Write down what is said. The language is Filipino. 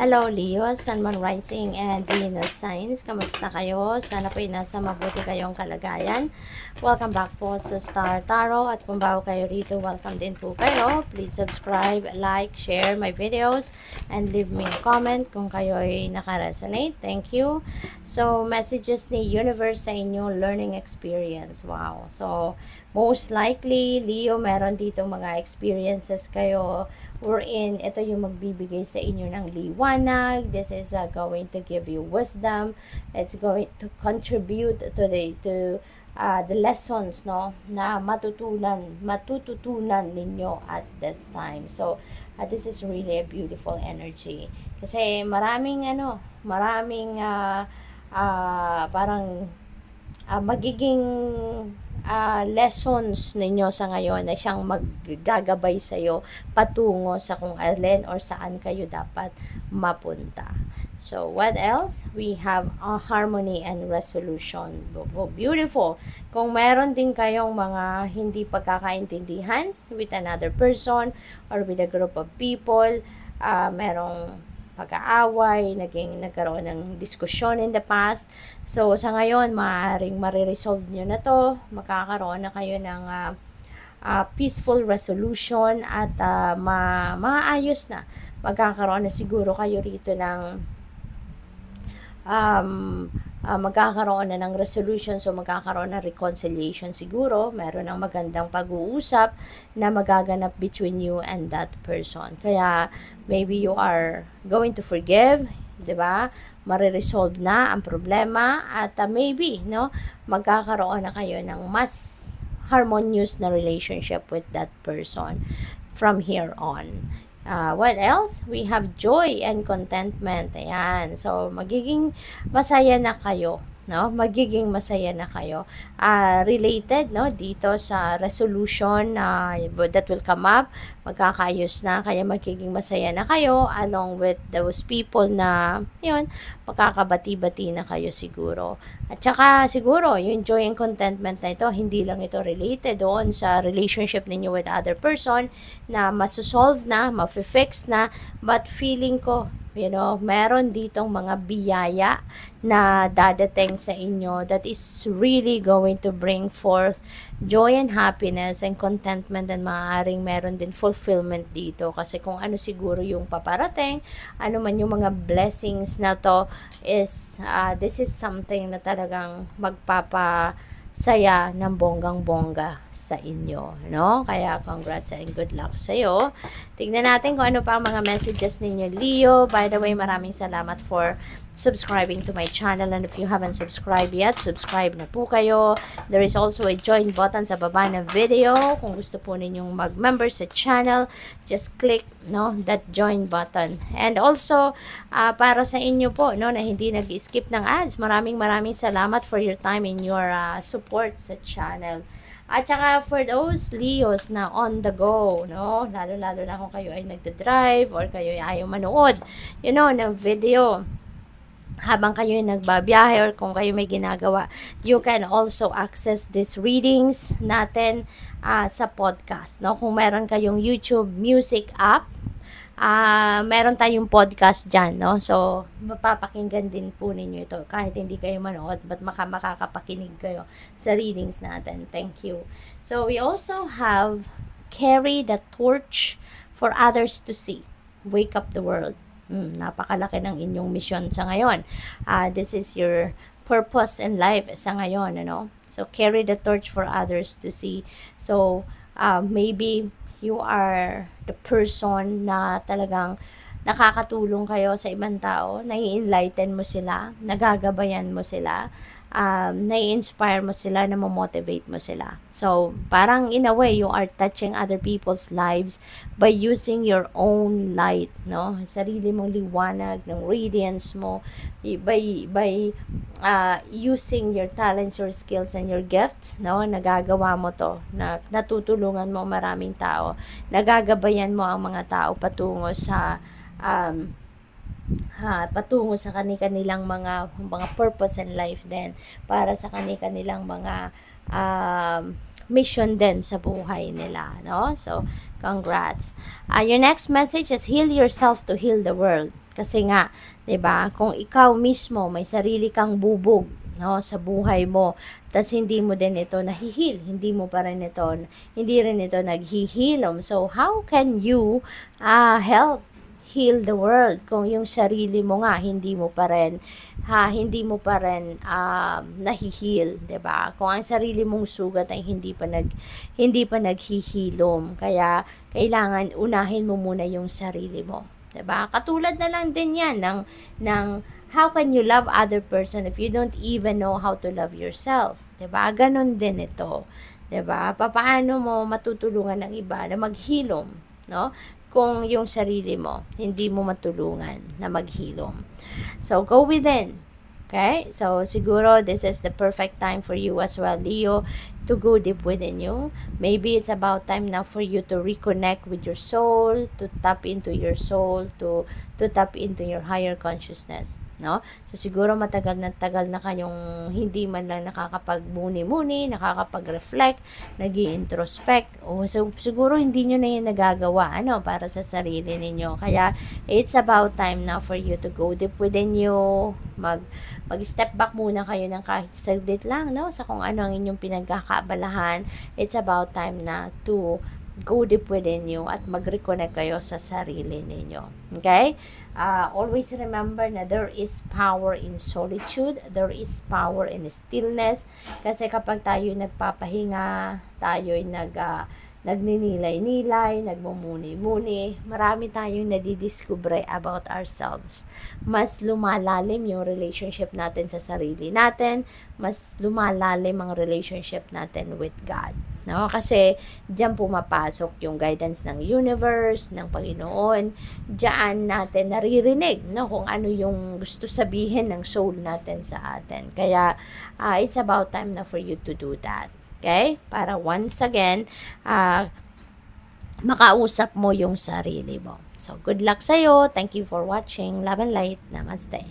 Hello Leo, Sun, Moon, Rising, and Venus signs. Kamusta kayo? Sana po'y nasa mabuti kayong kalagayan. Welcome back po sa Star Tarot. At kung bago kayo rito, welcome din po kayo. Please subscribe, like, share my videos, and leave me a comment kung kayo ay nakaresonate. Thank you. So, messages ni Universe sa inyo, learning experience. Wow. So, most likely, Leo, meron dito mga experiences kayo wherein ito yung magbibigay sa inyo ng liwanag. This is going to give you wisdom. It's going to contribute to the lessons, no, na matututunan ninyo at this time. So this is really a beautiful energy kasi maraming parang magiging lessons ninyo sa ngayon na siyang maggagabay sa'yo patungo sa kung alin or saan kayo dapat mapunta. So, what else? We have harmony and resolution. Beautiful. Kung meron din kayong mga hindi pagkakaintindihan with another person or with a group of people, merong pag-aaway, nagkaroon ng diskusyon in the past. So, sa ngayon, maaaring mariresolve nyo na to. Makakaroon na kayo ng peaceful resolution at maayos na. Magkakaroon na siguro kayo rito ng magkakaroon na ng resolution, so magkakaroon ng reconciliation siguro, meron ng magandang pag-uusap na magaganap between you and that person. Kaya maybe you are going to forgive, 'di ba? Mariresolve na ang problema at maybe, no, magkakaroon na kayo ng mas harmonious na relationship with that person from here on. What else? We have joy and contentment. Ayan. So, magiging masaya na kayo. No? Magiging masaya na kayo. Related, no? Dito sa resolution that will come up. Magkakaayos na. Kaya magiging masaya na kayo along with those people na, yun, magkakabati-bati na kayo siguro. At saka, siguro, yung joy and contentment na ito, hindi lang ito related doon sa relationship ninyo with other person na masosolve na, ma-fix na, but feeling ko, you know, meron ditong mga biyaya na dadating sa inyo that is really going to bring forth joy and happiness and contentment, and maaaring meron din fulfillment dito kasi kung ano siguro yung paparating, ano man yung mga blessings na to is this is something na talagang magpapasaya ng bonggang-bongga sa inyo, no? Kaya congrats and good luck sa'yo. Tignan natin kung ano pa ang mga messages ninyo, Leo. By the way, maraming salamat for subscribing to my channel, and if you haven't subscribed yet, subscribe na po kayo. There is also a join button sa baba ng video. Kung gusto po ninyong mag-member sa channel, just click, no, that join button. And also, para sa inyo po, no, na hindi nag-skip ng ads, maraming salamat for your time and your support sa channel. At saka for those Leos na on the go, no, lalo na kung kayo ay nagda-drive or kayo ay ayaw manood, you know, ng video habang kayo nagbabiyahe or kung kayo may ginagawa, you can also access these readings natin sa podcast, no? Kung meron kayong YouTube Music app, meron tayong podcast dyan, no? So, mapapakinggan din po ninyo ito kahit hindi kayo manood, but makakapakinig kayo sa readings natin. Thank you. So, we also have carry the torch for others to see. Wake up the world. Napakalaki ng inyong mission sa ngayon. This is your purpose in life sa ngayon, ano? So, carry the torch for others to see. So, maybe you are the person na talagang nakakatulong kayo sa ibang tao, nai-enlighten mo sila, nagagabayan mo sila, nai-inspire mo sila, na motivate mo sila. So, parang in a way, you are touching other people's lives by using your own light, no? Sarili mong liwanag, ng radiance mo, by using your talents, your skills, and your gifts, no? Nagagawa mo to, natutulungan mo maraming tao, nagagabayan mo ang mga tao patungo sa kanilang mga purpose in life din, para sa kanilang mga mission din sa buhay nila, no? So, congrats. Your next message is heal yourself to heal the world. Kasi nga, 'di ba? Kung ikaw mismo may sarili kang bubog, no, sa buhay mo, tas hindi mo din ito nahihil, hindi rin ito naghihilom. So how can you help heal the world kung yung sarili mo nga hindi mo pa rin nahihil, 'di ba? Kung ang sarili mong sugat ay hindi pa naghihilom. Kaya kailangan unahin mo muna yung sarili mo, 'di ba? Katulad na lang din 'yan ng how can you love other person if you don't even know how to love yourself, 'di ba? Ganon din ito, 'di ba? Paano mo matutulungan ng iba na maghilom, no? Kung yung sarili mo hindi mo matulungan na maghilom. So go within. Okay? So siguro this is the perfect time for you as well, Leo, to go deep within you. Maybe it's about time now for you to reconnect with your soul, to tap into your soul, to tap into your higher consciousness, no? So siguro tagal na kayong hindi man lang nakakapagmuni-muni, nakakapag-reflect, nag-i-introspect, o so, siguro hindi nyo na yung nagagawa, para sa sarili ninyo. Kaya it's about time now for you to go deep within you, mag-step back muna kayo ng kahit saglit lang, no, sa kung ano ang inyong pinagkakaabalahan. It's about time na to go deep within you at mag-reconnect kayo sa sarili ninyo. Okay? Always remember na there is power in solitude, there is power in stillness, kasi kapag tayo nagpapahinga, tayo nagninilay-nilay, nagmumuni-muni, marami tayong nadidiscover about ourselves. Mas lumalalim yung relationship natin sa sarili natin, mas lumalalim ang relationship natin with God. No? Kasi diyan pumapasok yung guidance ng universe, ng Panginoon. Diyan natin naririnig, no, kung ano yung gusto sabihin ng soul natin sa atin. Kaya it's about time na for you to do that. Okay? Para once again, makausap mo yung sarili mo. So, good luck sa'yo. Thank you for watching. Love and light. Namaste.